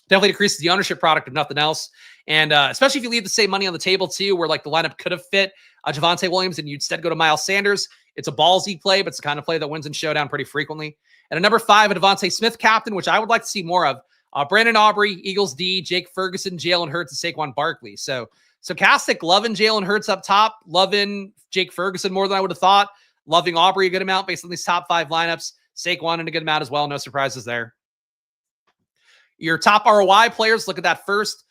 Definitely decreases the ownership product if nothing else. And especially if you leave the same money on the table too, where like the lineup could have fit Javonte Williams and you instead go to Miles Sanders. It's a ballsy play, but it's the kind of play that wins in Showdown pretty frequently. And at number 5, a Devontae Smith captain, which I would like to see more of. Brandon Aubrey, Eagles D, Jake Ferguson, Jalen Hurts, and Saquon Barkley. So Castic loving Jalen Hurts up top, loving Jake Ferguson more than I would have thought, loving Aubrey a good amount based on these top 5 lineups. Saquon in a good amount as well. No surprises there. Your top ROI players, look at that first.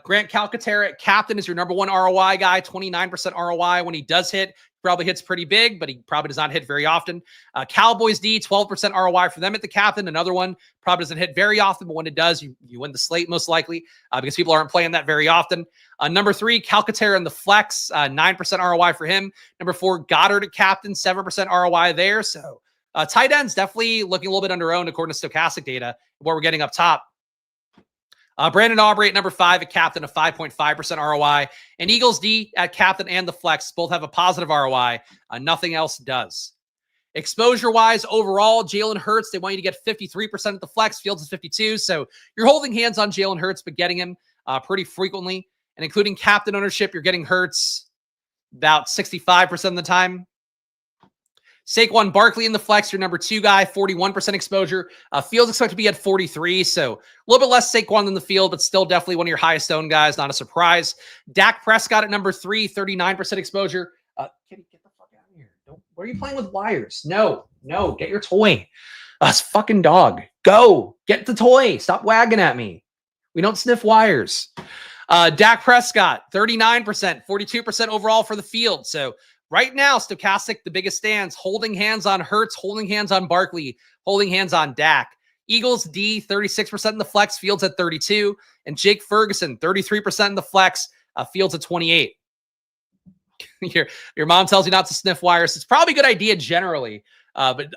Grant Calcaterra, captain, is your number 1 ROI guy, 29% ROI. When he does hit, probably hits pretty big, but he probably does not hit very often. Cowboys D, 12% ROI for them at the captain. Another one probably doesn't hit very often, but when it does, you win the slate most likely because people aren't playing that very often. Number 3, Calcaterra in the flex, 9% ROI for him. Number 4, Goddard at captain, 7% ROI there. So tight ends definitely looking a little bit under owned according to stochastic data, what we're getting up top. Brandon Aubrey at number 5 at captain, a 5.5% ROI. And Eagles D at captain and the flex both have a positive ROI. Nothing else does. Exposure-wise, overall, Jalen Hurts, they want you to get 53% at the flex. Fields is 52. So you're holding hands on Jalen Hurts, but getting him pretty frequently. And including captain ownership, you're getting Hurts about 65% of the time. Saquon Barkley in the flex, your number 2 guy, 41% exposure. Fields expected to be at 43, so a little bit less Saquon than the field, but still definitely one of your highest owned guys, not a surprise. Dak Prescott at number 3, 39% exposure. Kitty, get the fuck out of here. What are you playing with wires? No, get your toy. It's fucking dog. Go, get the toy. Stop wagging at me. We don't sniff wires. Dak Prescott, 39%, 42% overall for the field, so right now, stochastic, the biggest stands, holding hands on Hurts, holding hands on Barkley, holding hands on Dak. Eagles D, 36% in the flex, Fields at 32. And Jake Ferguson, 33% in the flex, Fields at 28. Your mom tells you not to sniff wires. It's probably a good idea generally. But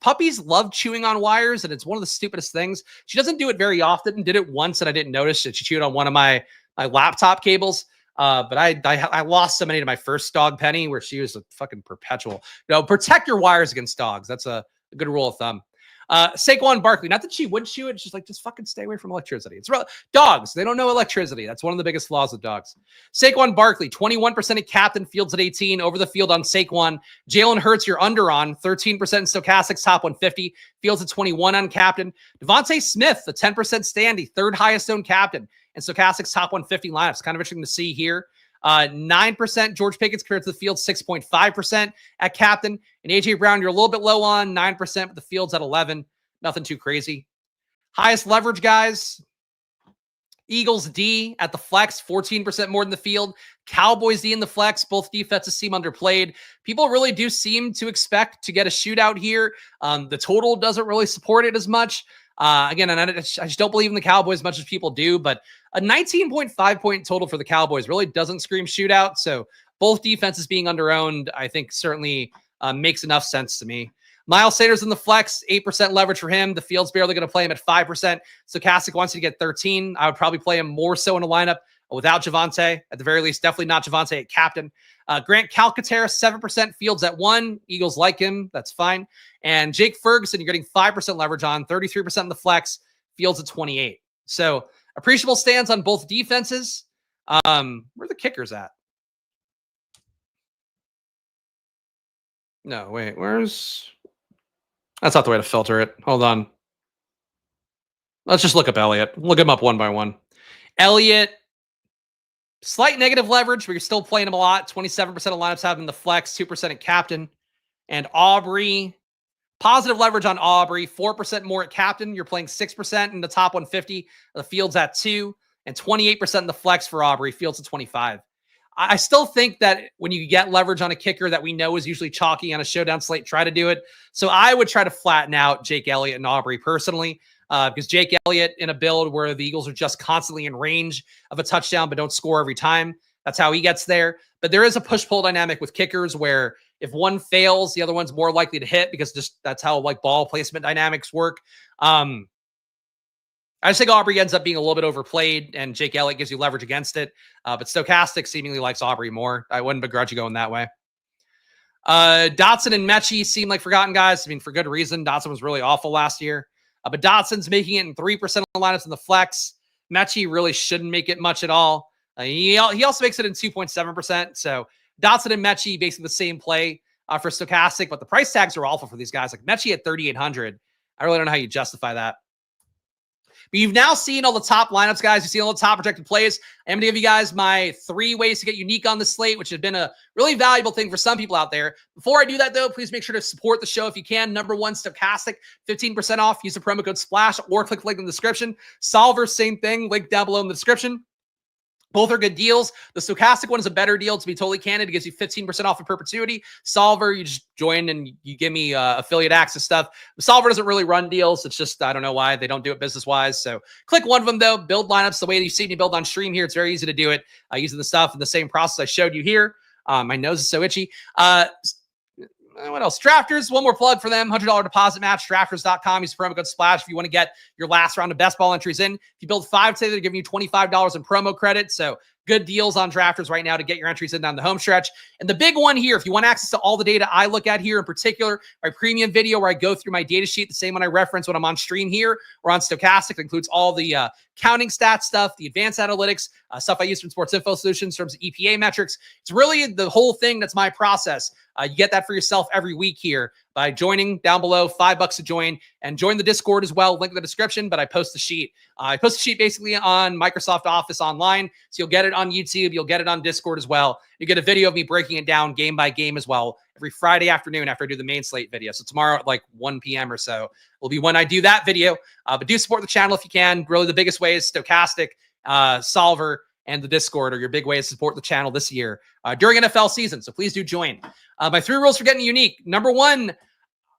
puppies love chewing on wires, and it's one of the stupidest things. She doesn't do it very often. Did it once, and I didn't notice that she chewed on one of my laptop cables. But I lost so many to my first dog, Penny, where she was a fucking perpetual. Protect your wires against dogs. That's a good rule of thumb. Saquon Barkley, not that she would chew it, just fucking stay away from electricity. It's dogs. They don't know electricity. That's one of the biggest flaws with dogs. Saquon Barkley, 21% at captain, Fields at 18, over the field on Saquon. Jalen Hurts, you're under on 13% in stochastics, top 150. Fields at 21 on captain. Devontae Smith, the 10% standy, third highest owned captain. And stochastics top 150 lineups. Kind of interesting to see here. 9% George Pickens compared to the field, 6.5% at captain. And A.J. Brown, you're a little bit low on, 9%, but the field's at 11. Nothing too crazy. Highest leverage guys. Eagles D at the flex, 14% more than the field. Cowboys D in the flex. Both defenses seem underplayed. People really do seem to expect to get a shootout here. The total doesn't really support it as much. Again, and I just don't believe in the Cowboys as much as people do, but a 19.5 point total for the Cowboys really doesn't scream shootout. So both defenses being underowned, I think certainly makes enough sense to me. Miles Sanders in the flex, 8% leverage for him. The field's barely going to play him at 5%. So Kasich wants you to get 13. I would probably play him more so in a lineup without Javonte. At the very least, definitely not Javonte at captain. Grant Calcaterra, 7%, Fields at 1. Eagles like him. That's fine. And Jake Ferguson, you're getting 5% leverage on, 33% in the flex, Fields at 28. So appreciable stands on both defenses. Where are the kickers at? No, wait, where's... That's not the way to filter it. Hold on. Let's just look up Elliott. Look him up one by one. Elliott, slight negative leverage, but you're still playing him a lot. 27% of lineups have him in the flex, 2% at captain. And Aubrey, positive leverage on Aubrey, 4% more at captain. You're playing 6% in the top 150. The field's at 2, and 28% in the flex for Aubrey. Field's at 25. I still think that when you get leverage on a kicker that we know is usually chalky on a showdown slate, try to do it. So I would try to flatten out Jake Elliott and Aubrey personally, because Jake Elliott in a build where the Eagles are just constantly in range of a touchdown but don't score every time, that's how he gets there. But there is a push-pull dynamic with kickers where if one fails, the other one's more likely to hit because just that's how ball placement dynamics work. I just think Aubrey ends up being a little bit overplayed, and Jake Elliott gives you leverage against it. But Stochastic seemingly likes Aubrey more. I wouldn't begrudge you going that way. Dotson and Mechie seem like forgotten guys. I mean, for good reason. Dotson was really awful last year. But Dotson's making it in 3% of the lineups in the flex. Mechie really shouldn't make it much at all. He also makes it in 2.7%. So Dotson and Mechie basically the same play for Stochastic, but the price tags are awful for these guys. Like Mechie at 3,800. I really don't know how you justify that. But you've now seen all the top lineups, guys. You've seen all the top projected plays. I'm going to give you guys my 3 ways to get unique on the slate, which has been a really valuable thing for some people out there. Before I do that, though, please make sure to support the show if you can. Number 1, Stochastic, 15% off. Use the promo code SPLASH or click the link in the description. Solver, same thing. Link down below in the description. Both are good deals. The Stochastic one is a better deal, to be totally candid. It gives you 15% off in perpetuity. Solver, you just join and you give me affiliate access stuff. Solver doesn't really run deals. It's just, I don't know why. They don't do it business-wise. So click one of them, though. Build lineups the way that you see me build on stream here. It's very easy to do it using the stuff in the same process I showed you here. My nose is so itchy. What else? Drafters, one more plug for them. $100 deposit match, drafters.com. Use the promo code SPLASH if you want to get your last round of best ball entries in. If you build 5 today, they're giving you $25 in promo credit. So good deals on drafters right now to get your entries in down the home stretch. And the big one here, if you want access to all the data I look at here, in particular, my premium video where I go through my data sheet, the same one I reference when I'm on stream here or on Stochastic. It includes all the counting stats stuff, the advanced analytics, stuff I use from Sports Info Solutions in terms of EPA metrics. It's really the whole thing that's my process. You get that for yourself every week here by joining down below, $5 to join, and join the Discord as well. Link in the description, but I post the sheet. I post the sheet basically on Microsoft Office online, so you'll get it on YouTube. You'll get it on Discord as well. You get a video of me breaking it down game by game as well every Friday afternoon after I do the main slate video. So tomorrow at like 1 p.m. or so will be when I do that video. But do support the channel if you can. Really, the biggest way is Stochastic, Solver, and the Discord are your big ways to support the channel this year during NFL season. So please do join. My 3 rules for getting unique. Number 1,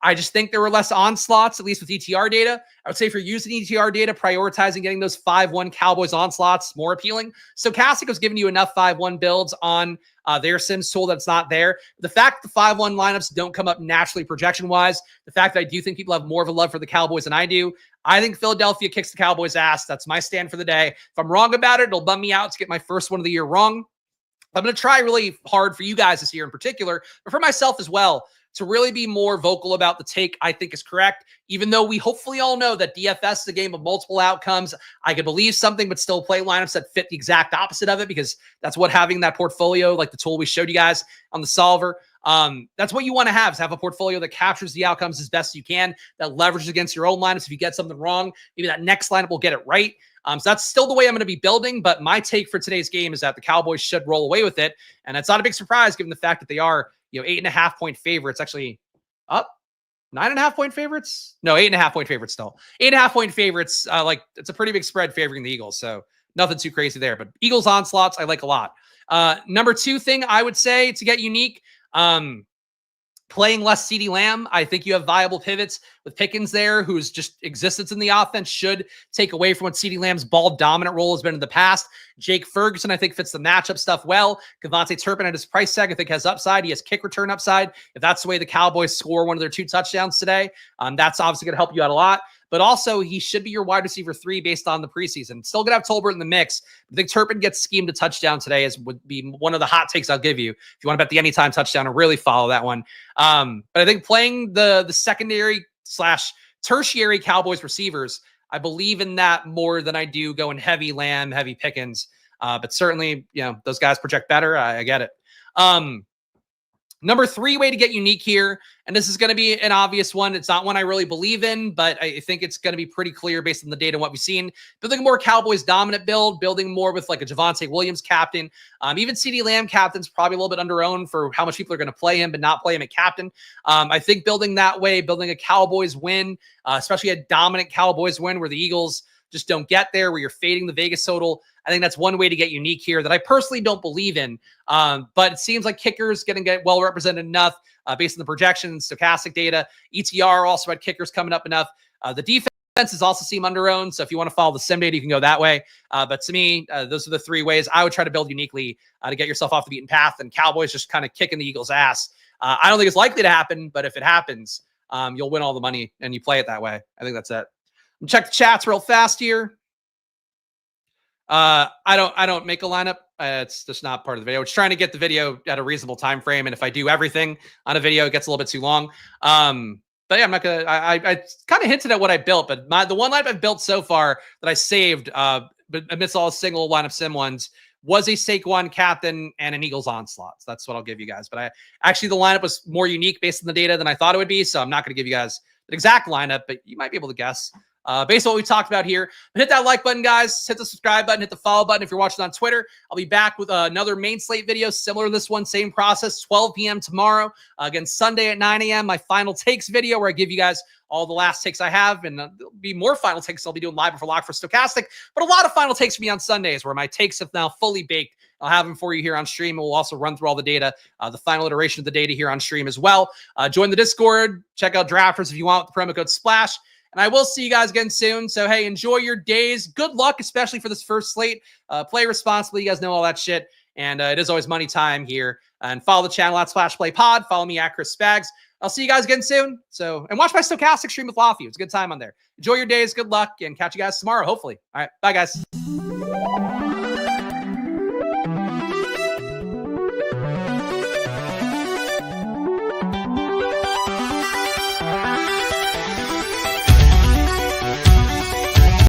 I just think there were less onslaughts, at least with ETR data. I would say if you're using ETR data, prioritizing getting those 5-1 Cowboys onslaughts more appealing. Stochastic was giving you enough 5-1 builds on their Sims tool that's not there. The fact that the 5-1 lineups don't come up naturally projection-wise, the fact that I do think people have more of a love for the Cowboys than I do, I think Philadelphia kicks the Cowboys' ass. That's my stand for the day. If I'm wrong about it, it'll bum me out to get my first one of the year wrong. I'm going to try really hard for you guys this year in particular, but for myself as well, to really be more vocal about the take I think is correct, even though we hopefully all know that DFS is a game of multiple outcomes. I could believe something, but still play lineups that fit the exact opposite of it, because that's what having that portfolio, like the tool we showed you guys on the solver, that's what you want to have, is have a portfolio that captures the outcomes as best you can, that leverages against your own lineups. If you get something wrong, maybe that next lineup will get it right. So that's still the way I'm going to be building, but my take for today's game is that the Cowboys should roll away with it, and it's not a big surprise given the fact that they are, 8.5-point favorites, actually up 9.5-point favorites. No, 8.5-point favorites still. 8.5-point favorites. Like it's a pretty big spread favoring the Eagles, so nothing too crazy there. But Eagles onslaughts I like a lot. Number 2 thing I would say to get unique, playing less CeeDee Lamb. I think you have viable pivots with Pickens there, whose just existence in the offense should take away from what CeeDee Lamb's ball dominant role has been in the past. Jake Ferguson, I think, fits the matchup stuff well. Devontae Turpin at his price tag, I think, has upside. He has kick return upside. If that's the way the Cowboys score one of their 2 touchdowns today, that's obviously going to help you out a lot. But also, he should be your wide receiver 3 based on the preseason. Still going to have Tolbert in the mix. I think Turpin gets schemed a touchdown today would be one of the hot takes I'll give you if you want to bet the anytime touchdown and really follow that one. But I think playing the secondary / tertiary Cowboys receivers, I believe in that more than I do going heavy Lamb, heavy Pickens. But certainly, those guys project better. I get it. Number 3 way to get unique here, and this is going to be an obvious one. It's not one I really believe in, but I think it's going to be pretty clear based on the data and what we've seen. Building a more Cowboys dominant build, building more with like a Javonte Williams captain. Even CeeDee Lamb captain's probably a little bit under-owned for how much people are going to play him, but not play him at captain. I think building that way, building a Cowboys win, especially a dominant Cowboys win where the Eagles just don't get there, where you're fading the Vegas total. I think that's one way to get unique here that I personally don't believe in. But it seems like kickers going to get well represented enough based on the projections, Stochastic data. ETR also had kickers coming up enough. The defenses also seem under-owned. So if you want to follow the sim data, you can go that way. But to me, those are the 3 ways I would try to build uniquely to get yourself off the beaten path. And Cowboys just kind of kicking the Eagles' ass. I don't think it's likely to happen, but if it happens, you'll win all the money and you play it that way. I think that's it. Check the chats real fast here. I don't make a lineup. It's just not part of the video. We're just trying to get the video at a reasonable time frame. And if I do everything on a video, it gets a little bit too long. But yeah, I'm not gonna. I kind of hinted at what I built, but the one lineup I've built so far that I saved, but amidst all the single lineup sim ones, was a Saquon captain and an Eagles onslaught. So that's what I'll give you guys. But actually the lineup was more unique based on the data than I thought it would be. So I'm not going to give you guys the exact lineup, but you might be able to guess. Based on what we talked about here. But hit that like button, guys. Hit the subscribe button. Hit the follow button if you're watching on Twitter. I'll be back with another main slate video similar to this one. Same process, 12 p.m. tomorrow. Again, Sunday at 9 a.m., my final takes video where I give you guys all the last takes I have. And there'll be more final takes I'll be doing live before lock for Stochastic. But a lot of final takes for me on Sundays where my takes have now fully baked. I'll have them for you here on stream. And we'll also run through all the data, the final iteration of the data here on stream as well. Join the Discord. Check out Drafters if you want with the promo code SPLASH. And I will see you guys again soon. So, hey, enjoy your days. Good luck, especially for this first slate. Play responsibly. You guys know all that shit. And it is always money time here. And follow the channel at @SplashPlayPod. Follow me at Chris Spags. I'll see you guys again soon. So, and watch my Stochastic stream with Lofty. It's a good time on there. Enjoy your days. Good luck. And catch you guys tomorrow, hopefully. All right. Bye, guys.